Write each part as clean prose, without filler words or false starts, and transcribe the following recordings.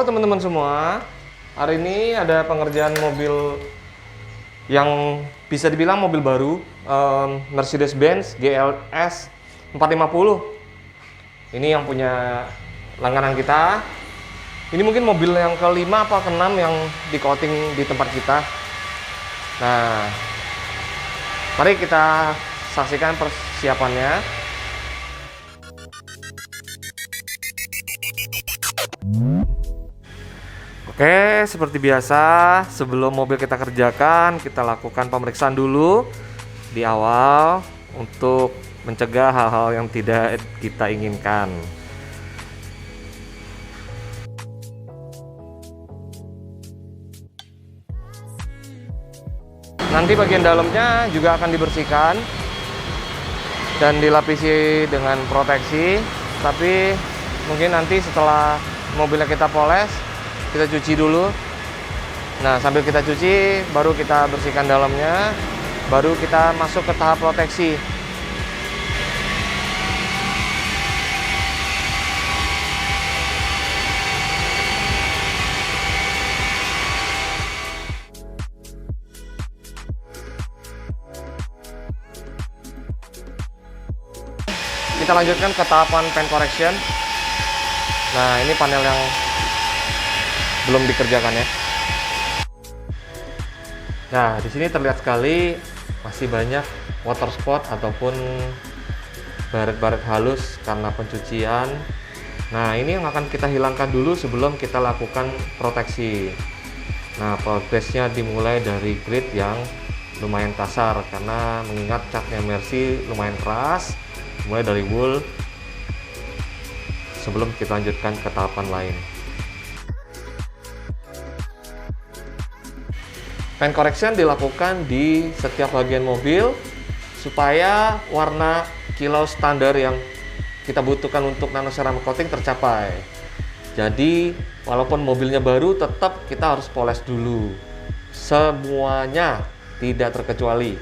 Halo teman-teman semua. Hari ini ada pengerjaan mobil yang bisa dibilang mobil baru, Mercedes-Benz GLS 450. Ini yang punya langganan kita. Ini mungkin mobil yang kelima apa keenam yang di coating di tempat kita. Nah, mari kita saksikan persiapannya. Oke, seperti biasa, sebelum mobil kita kerjakan, kita lakukan pemeriksaan dulu di awal untuk mencegah hal-hal yang tidak kita inginkan. Nanti bagian dalamnya juga akan dibersihkan dan dilapisi dengan proteksi, tapi mungkin nanti setelah mobilnya kita poles, kita cuci dulu. Nah, sambil kita cuci baru kita bersihkan dalamnya, baru kita masuk ke tahap proteksi. Kita lanjutkan ke tahapan paint correction. Nah, ini panel yang belum dikerjakan ya. Nah, di sini terlihat sekali masih banyak water spot ataupun baret-baret halus karena pencucian. Nah, ini yang akan kita hilangkan dulu sebelum kita lakukan proteksi. Nah, progresnya dimulai dari grit yang lumayan kasar karena mengingat catnya Mercy lumayan keras, mulai dari wool sebelum kita lanjutkan ke tahapan lain. Paint correction dilakukan di setiap bagian mobil supaya warna kilau standar yang kita butuhkan untuk nano ceramic coating tercapai. Jadi walaupun mobilnya baru, tetap kita harus poles dulu semuanya, tidak terkecuali.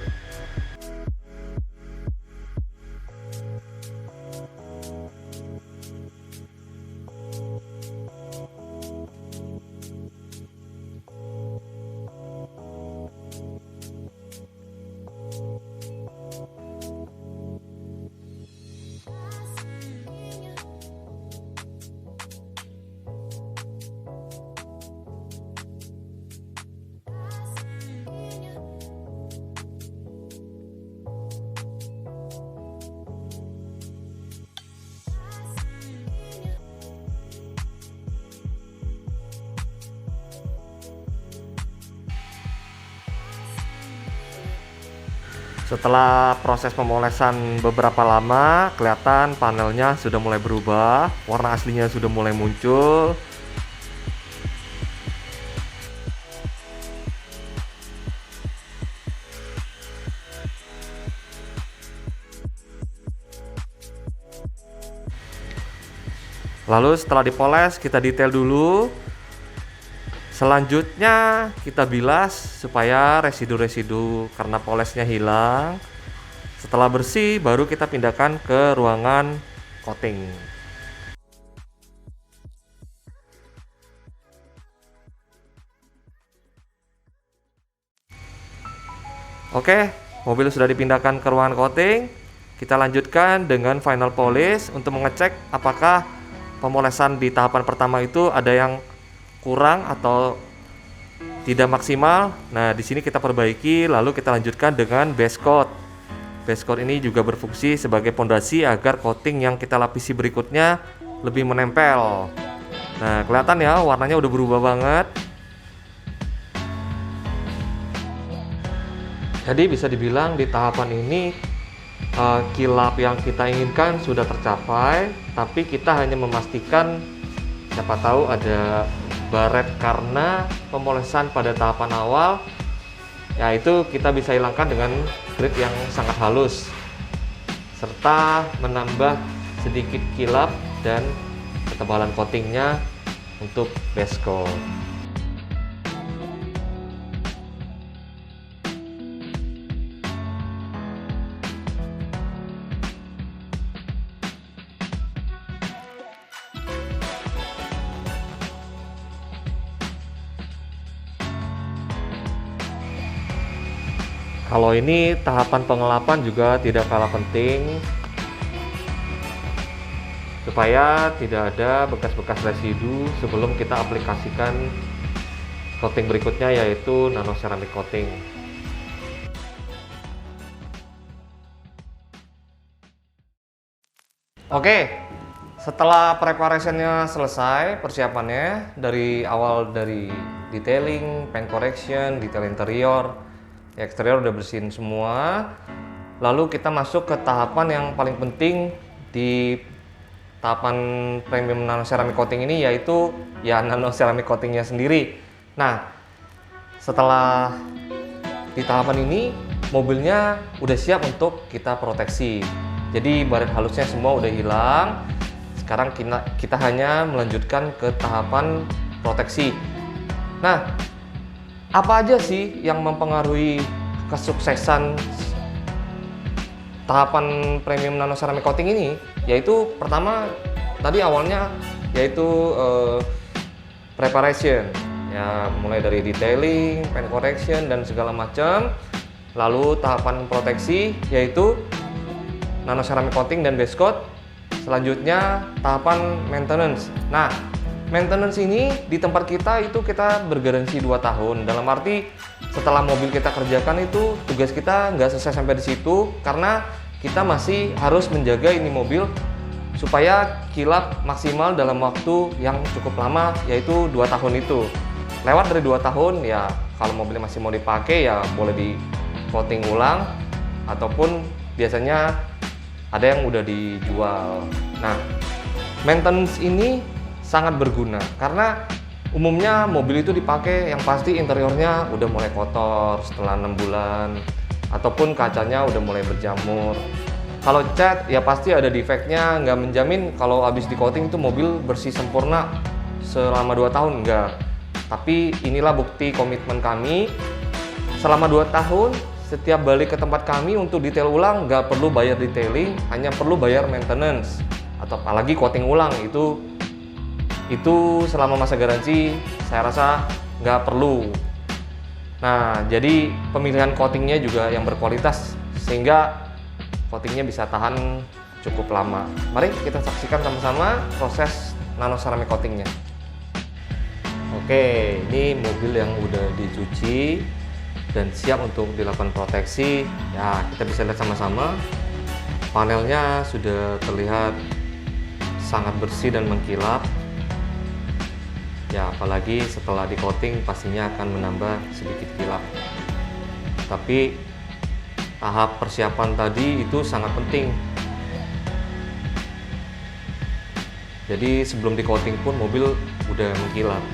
Setelah proses pemolesan beberapa lama, kelihatan panelnya sudah mulai berubah, warna aslinya sudah mulai muncul. Lalu setelah dipoles, kita detail dulu. Selanjutnya kita bilas supaya residu-residu karena polesnya hilang. Setelah bersih baru kita pindahkan ke ruangan coating. Oke, mobil sudah dipindahkan ke ruangan coating. Kita lanjutkan dengan final polish untuk mengecek apakah pemolesan di tahapan pertama itu ada yang kurang atau tidak maksimal. Nah, di sini kita perbaiki, lalu kita lanjutkan dengan base coat. Base coat ini juga berfungsi sebagai pondasi agar coating yang kita lapisi berikutnya lebih menempel. Nah, kelihatan ya warnanya udah berubah banget. Jadi bisa dibilang di tahapan ini kilap yang kita inginkan sudah tercapai, tapi kita hanya memastikan siapa tahu ada baret karena pemolesan pada tahapan awal, yaitu kita bisa hilangkan dengan grit yang sangat halus serta menambah sedikit kilap dan ketebalan coatingnya untuk base coat. Kalau ini tahapan pengelapan juga tidak kalah penting, supaya tidak ada bekas-bekas residu sebelum kita aplikasikan coating berikutnya, yaitu nano ceramic coating. Oke, setelah preparationnya selesai, persiapannya dari awal, dari detailing, paint correction, detail interior, eksterior udah bersihin semua. Lalu kita masuk ke tahapan yang paling penting di tahapan premium nano ceramic coating ini, yaitu ya nano ceramic coatingnya sendiri. Nah, setelah di tahapan ini mobilnya udah siap untuk kita proteksi. Jadi baret halusnya semua udah hilang. Sekarang kita hanya melanjutkan ke tahapan proteksi. Nah, apa aja sih yang mempengaruhi kesuksesan tahapan premium nano ceramic coating ini? Yaitu pertama tadi awalnya yaitu preparation, ya mulai dari detailing, paint correction dan segala macam. Lalu tahapan proteksi yaitu nano ceramic coating dan base coat. Selanjutnya tahapan maintenance. Nah, maintenance ini di tempat kita itu kita bergaransi 2 tahun. Dalam arti setelah mobil kita kerjakan itu tugas kita nggak selesai sampai di situ, karena kita masih harus menjaga ini mobil supaya kilap maksimal dalam waktu yang cukup lama, yaitu 2 tahun itu. Lewat dari 2 tahun ya kalau mobilnya masih mau dipakai ya boleh di coating ulang, ataupun biasanya ada yang udah dijual. Nah, maintenance ini sangat berguna karena umumnya mobil itu dipakai yang pasti interiornya udah mulai kotor setelah 6 bulan, ataupun kacanya udah mulai berjamur. Kalau cat ya pasti ada defeknya, nggak menjamin kalau habis di coating itu mobil bersih sempurna selama 2 tahun, enggak. Tapi inilah bukti komitmen kami. Selama 2 tahun setiap balik ke tempat kami untuk detail ulang nggak perlu bayar detailing, hanya perlu bayar maintenance atau apalagi coating ulang. Itu selama masa garansi saya rasa nggak perlu. Nah, jadi pemilihan coatingnya juga yang berkualitas sehingga coatingnya bisa tahan cukup lama. Mari kita saksikan sama-sama proses nano ceramic coatingnya. Oke, ini mobil yang udah dicuci dan siap untuk dilakukan proteksi. Ya, kita bisa lihat sama-sama panelnya sudah terlihat sangat bersih dan mengkilap. Ya, apalagi setelah di coating pastinya akan menambah sedikit kilap. Tapi tahap persiapan tadi itu sangat penting. Jadi sebelum di coating pun mobil udah mengkilap.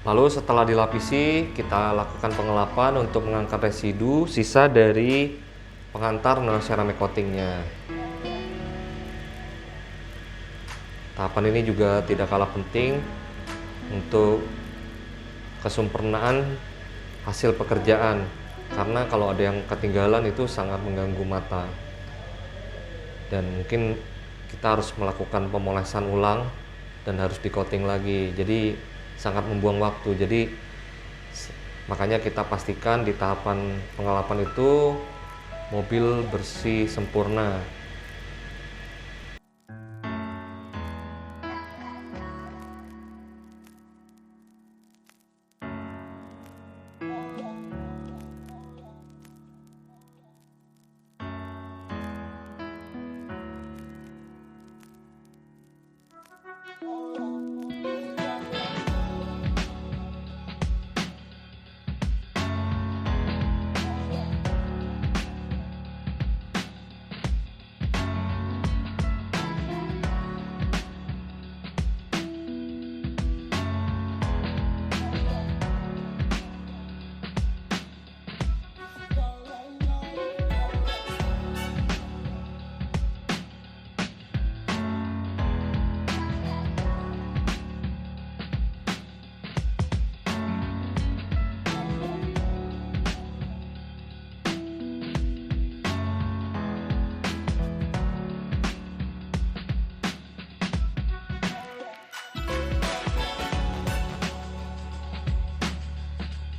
Lalu setelah dilapisi, kita lakukan pengelapan untuk mengangkat residu sisa dari pengantar nano ceramic coatingnya. Tahapan ini juga tidak kalah penting untuk kesempurnaan hasil pekerjaan, karena kalau ada yang ketinggalan itu sangat mengganggu mata. Dan mungkin kita harus melakukan pemolesan ulang dan harus di coating lagi. Jadi sangat membuang waktu. Jadi makanya kita pastikan di tahapan pengelapan itu mobil bersih sempurna.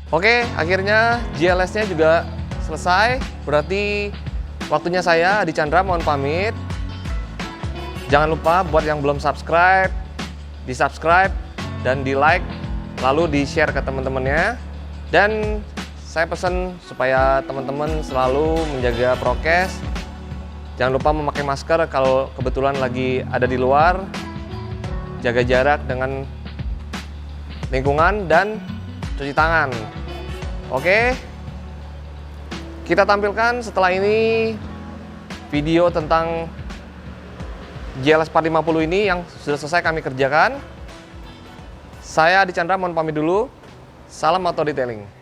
Oke, akhirnya GLS-nya juga selesai. Berarti waktunya saya, Adi Chandra, mohon pamit. Jangan lupa buat yang belum subscribe, di-subscribe dan di-like, lalu di-share ke teman-temannya. Dan saya pesan supaya teman-teman selalu menjaga prokes. Jangan lupa memakai masker kalau kebetulan lagi ada di luar. Jaga jarak dengan lingkungan dan cuci tangan. Oke, kita tampilkan setelah ini video tentang GLS 450 ini yang sudah selesai kami kerjakan. Saya Adi Chandra, mohon pamit dulu. Salam auto detailing.